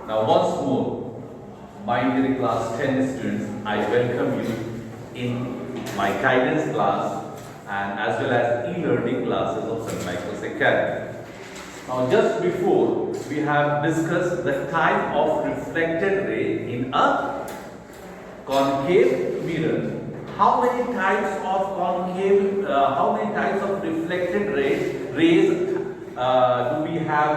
Now once more, my dear class 10 students, I welcome you in my guidance class and as well as e-learning classes of St. Michael's Academy. Now just before, we have discussed the type of reflected ray in a concave mirror. How many types of reflected rays do we have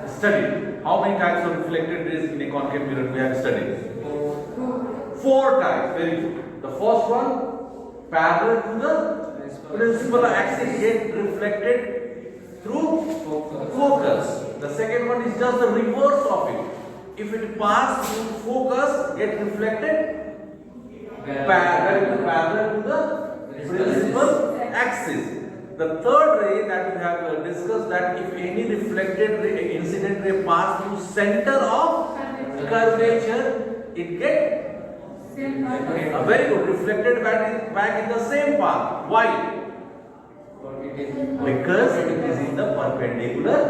studied? How many types of reflected rays in a concave mirror do we have studied? Four types. Very good. The first one, parallel to the principal axis, get reflected through focus. The second one is just the reverse of it. If it passes through focus, get reflected parallel to the principal axis. The third ray that we have discussed, that if any reflected ray, incident ray pass through center of curvature, it get very good reflected back in the same path. Why? Because it is in the perpendicular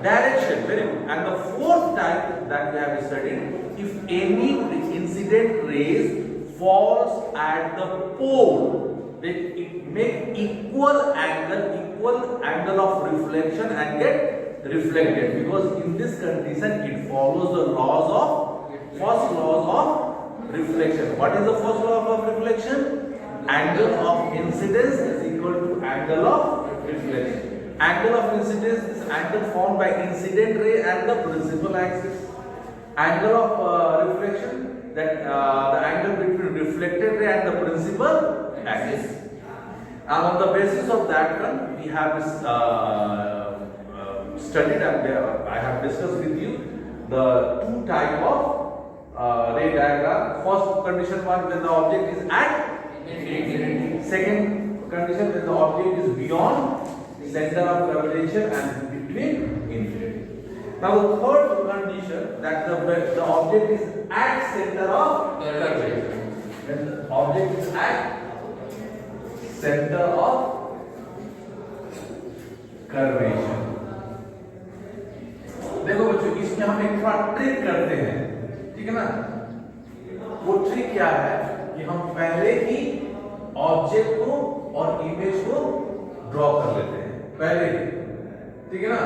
direction. Very good. And the fourth type that we have studied, if any incident rays falls at the pole, then it make equal angle of reflection and get reflected, because in this condition it follows the first laws of reflection. What is the first law of reflection? Angle of incidence is equal to angle of reflection. Angle of incidence is angle formed by incident ray and the principal axis. Angle of reflection, that the angle between reflected ray and the principal axis. And on the basis of that one, we have studied and I have discussed with you the two type of ray diagram. First condition one, when the object is at infinity. Second condition, when the object is beyond center of curvature and between infinity. Now the third condition, that the object is at center of curvature. When the object is at center of curvature. देखो बच्चों, इसमें हम एक थोड़ा trick करते हैं, ठीक है ना? वो ट्रिक क्या है कि हम पहले ही ऑब्जेक्ट को और इमेज को ड्रॉ कर लेते हैं पहले ही, ठीक है ना?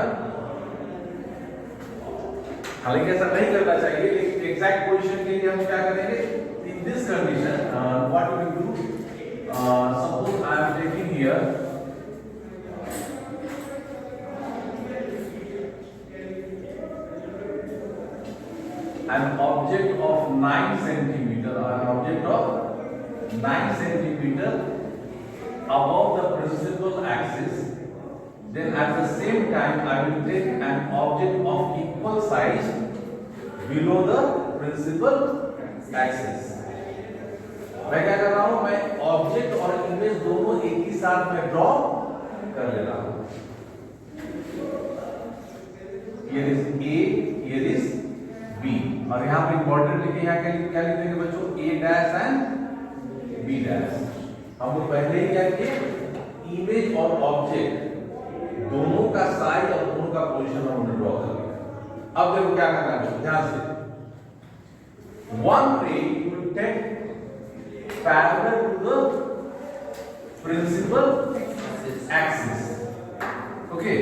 हालांकि ऐसा नहीं करना चाहिए, लेकिन एग्जैक्ट पोजीशन के लिए हम क्या करेंगे? In this condition what we do, suppose I am taking here an object of 9 centimeter, or an object of 9 centimeter above the principal axis. Then at the same time I will take an object of equal size below the principal axis. मैं क्या कर रहा हूं? मैं object और image दोनों एक ही साथ में ड्रॉ कर ले रहा हूं. Here is A, here is B, और यहाँ पे इंपॉर्टेंट लिखे हैं, क्या लिखेंगे बच्चों? A dash and B dash. हम लोग पहले ही क्या किए? इमेज और ऑब्जेक्ट दोनों का साइज और दोनों का पोजीशन हमने ड्रॉ कर लिया. अब देखो क्या करना है, ध्यान से. One ray you will take parallel to the principal axis. Okay.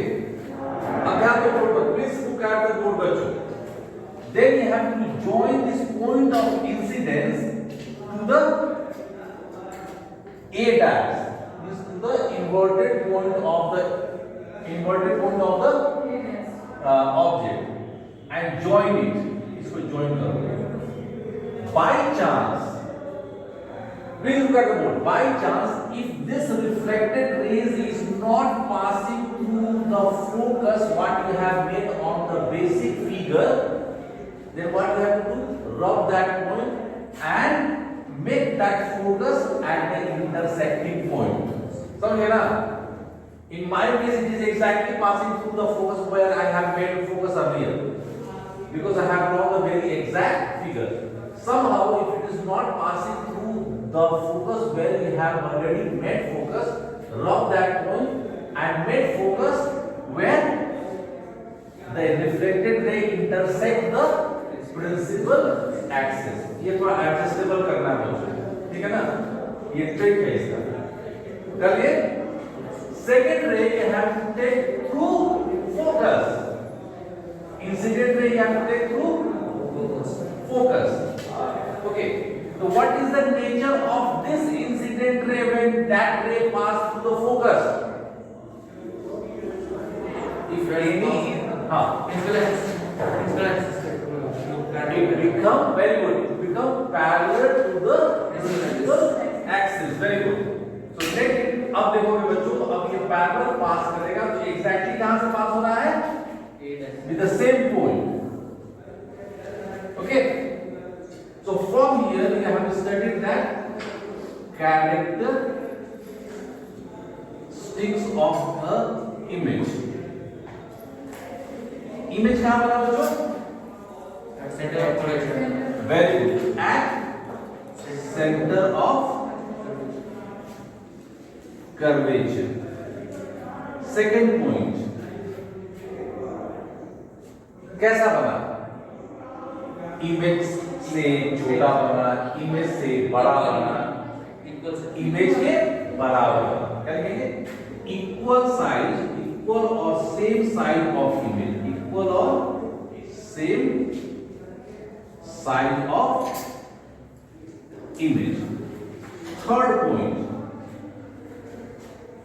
अब ध्यान दो बोर्ड पर, please look at the board बच्चों. Then you have to join this point of incidence to the A dash. This is the inverted point of the object, and join it. इसको join करो. By chance, please look at the board. By chance, if this reflected rays is not passing through the focus what you have made on the basic figure, then what you have to do? Rub that point and make that focus at the intersecting point. समझे ना? In my case, it is exactly passing through the focus where I have made focus earlier, because I have drawn the very exact figure. Somehow, if it is not passing through the focus where we have already made focus, rub that point and make focus where the reflected ray intersect the principal axis. ये थोड़ा adjustable करना है मुझे, ठीक है ना, ये trick है इसका। चलिए सेकेंड रे you have to take through focus. Incident ray you have to take through focus. Okay, so what is the nature of this incident ray when that ray pass through the focus? If any it become very good, it become parallel to the physical axis. Very good. So take it. अब देखोगे बच्चों, अब ये parallel पास करेगा तो exactly कहां से पास हो रहा है? With the same point. Okay. So from here we have studied that characteristics of a image. Image कहां बना बच्चों? Center of curvature. Very good. At center of curvature. Second point, कैसा बना? इमेज से छोटा बना, इमेज से बड़ा बना, इमेज के बराबर। क्या लिखेंगे? इक्वल साइज, इक्वल और same size of image, equal और same size of image. Third point,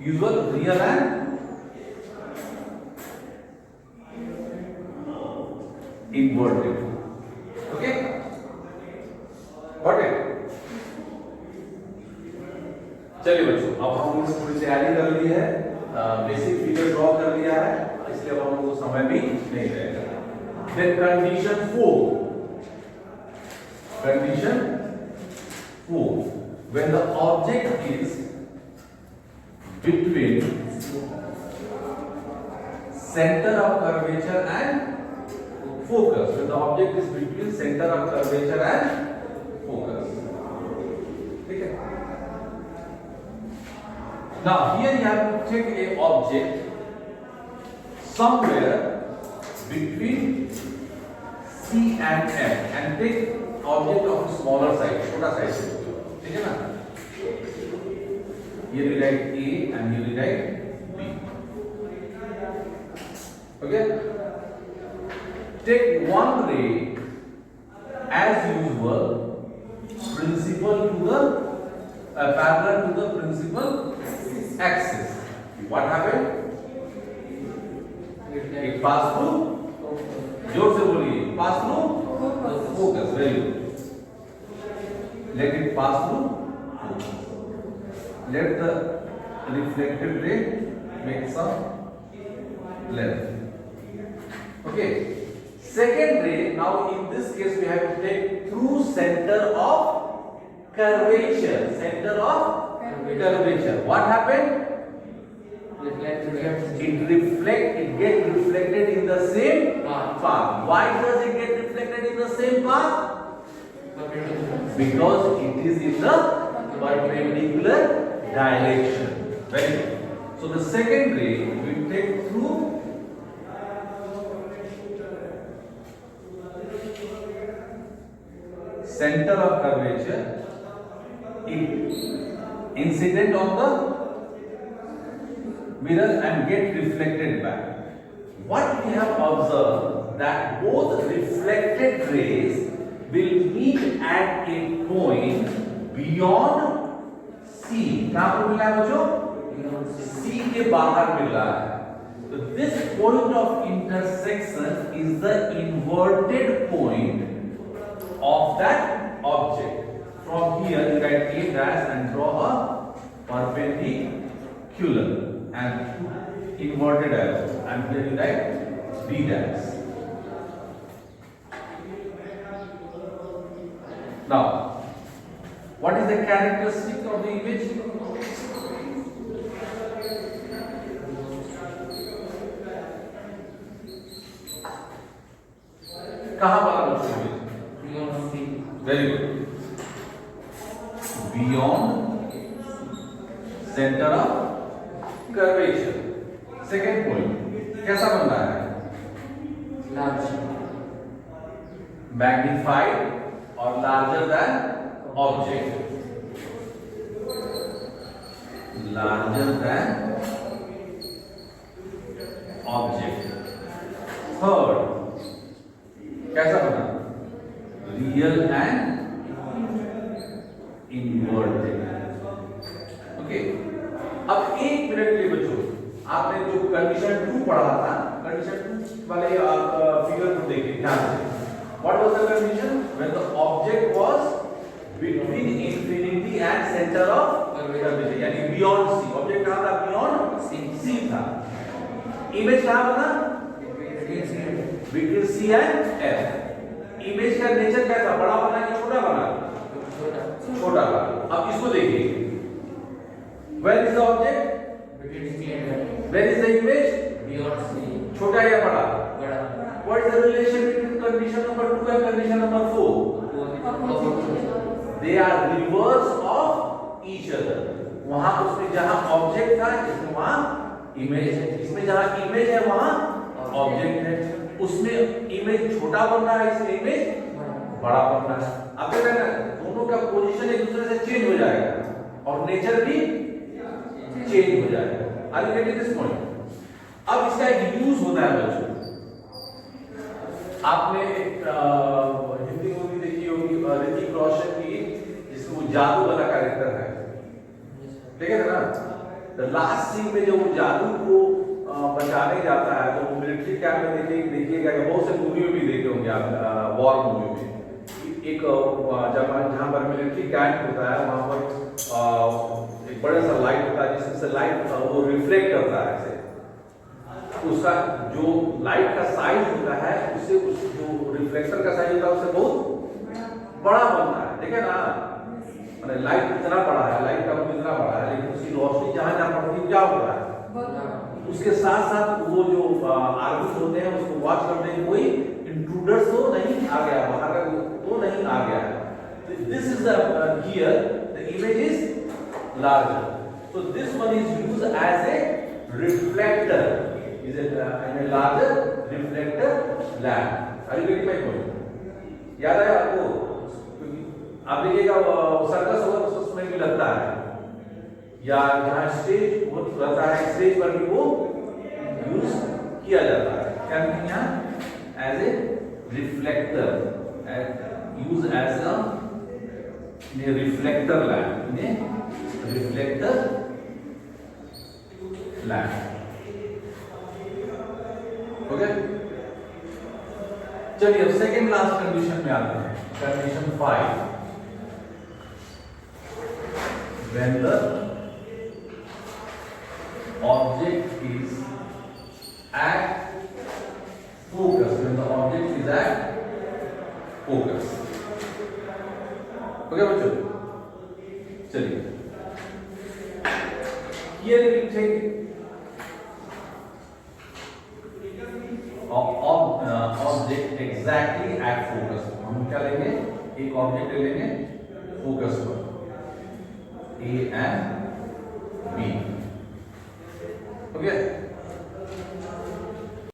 usual real and inverted. Okay, got it? चलिए बच्चों, अब हम लोग थोड़ी तैयारी कर ली है, बेसिक फिगर ड्रॉ कर लिया है, इसलिए अब हम लोग को समय भी नहीं रहेगा। Then condition 4, when the object is between center of curvature and focus, when the object is between center of curvature and focus. ठीक है? Now here you have to take a object somewhere between C and M and take object of smaller size, छोटा size, ठीक है ना? Here we write A and here we write B. Okay? Take one ray as usual, principal to the parallel to the principal axis. What happened? It passed through. जोर से बोलिए. Pass through focus. Very good. Let it pass through focus. Let the reflected ray make some length. Okay. Second ray, now in this case we have to take through center of curvature. Center of curvature. What happened? It gets reflected in the same path. Why does it get reflected in the same path? Because it is in the perpendicular direction. Very good. So the second ray we take through center of curvature, incident on the mirror and get reflected back. What we have observed that both reflected rays will meet at a point beyond C. कहाँ पर मिला है बच्चों? C के बाहर मिला है. So this point of intersection is the inverted point of that object. From here you write A dash and draw a perpendicular and inverted arrow, and here you write B dash. Now, what is the characteristic of the image? कहाँ वाला बच्चों image? Very good. Beyond center of curvature. Second point, कैसा बन रहा है? Large. Magnified और larger than object, larger than object. Third, कैसा बना? Real and inverted. Okay. अब 1 मिनट के लिए बच्चों, आपने जो कंडीशन 2 पढ़ा था, कंडीशन 2 वाले फिगर को देखिए ध्यान से. What was the condition? When the object was between infinity and center of gravity, यानी beyond C. ऑब्जेक्ट कहाँ था? beyond C था. इमेज कहाँ बना? between C and F. Image का नेचर कैसा? बड़ा बना कि छोटा बना? छोटा बना. अब इसको देखिए. Where is the object? Where is the image? Beyond C. छोटा या बड़ा? बड़ा. What is the relation between condition number 2 and condition number 4? They are reverse of each other. वहां उसमें जहां ऑब्जेक्ट था, इसमें वहां इमेज है. इसमें जहां इमेज है वहां ऑब्जेक्ट है. उसमें इमेज छोटा बन रहा है, इसमें इमेज बड़ा बन रहा है. अब क्या करना है? दोनों का पोजीशन एक दूसरे से चेंज हो जाएगा और नेचर भी चेंज हो जाएगा. Are you getting this point? अब इसका एक यूज होता है बच्चों. आपने हिंदी मूवी देखी होगी ऋतिक रोशन की, जिसमें वो जादू वाला कैरेक्टर है, ठीक है ना? द लास्ट सीन में जब वो जादू को बचाने जाता है, तो वो मिलिट्री कैंप में देखिएगा, बहुत से मूवी में भी देखे होंगे आप, वॉर मूवी में. एक जहां पर मिलिट्री कैंप होता है, वहां पर एक बड़ा सा लाइट होता है, जिससे लाइट वो रिफ्लेक्ट करता है ऐसे. उसका जो लाइट का साइज होता है, उससे उस जो रिफ्लेक्टर का साइज होता है उससे बहुत बड़ा बनता है. ठीक है ना? माने लाइट इतना बड़ा है, लाइट का मुंह इतना बड़ा है, लेकिन उसकी रोशनी जहां जहां पड़ती है क्या होता है? उसके साथ साथ वो जो आर्मी होते हैं उसको वॉच करते हैं कोई इंट्रूडर्स तो नहीं आ गया, बाहर का तो नहीं आ गया. This is the here the image is larger. So this one is used as a reflector. Is it a larger reflector lamp? Are you getting my point? याद है आपको? आप देखिएगा सर्कस होगा तो उसमें भी लगता है, या जहाँ स्टेज वो रहता है, स्टेज पर भी वो यूज किया जाता है. क्या नहीं यहाँ as a reflector, use as a reflector lamp, reflector lamp. Okay, चलिए अब सेकेंड लास्ट कंडीशन में आते हैं. Condition 5, when the object is at focus, when the object is at focus. Okay बच्चों, चलिए ये लिखेंगे ऑब्जेक्ट एग्जैक्टली एट फोकस. हम क्या लेंगे? एक ऑब्जेक्ट ले लेंगे फोकस पर, A and B. ओके,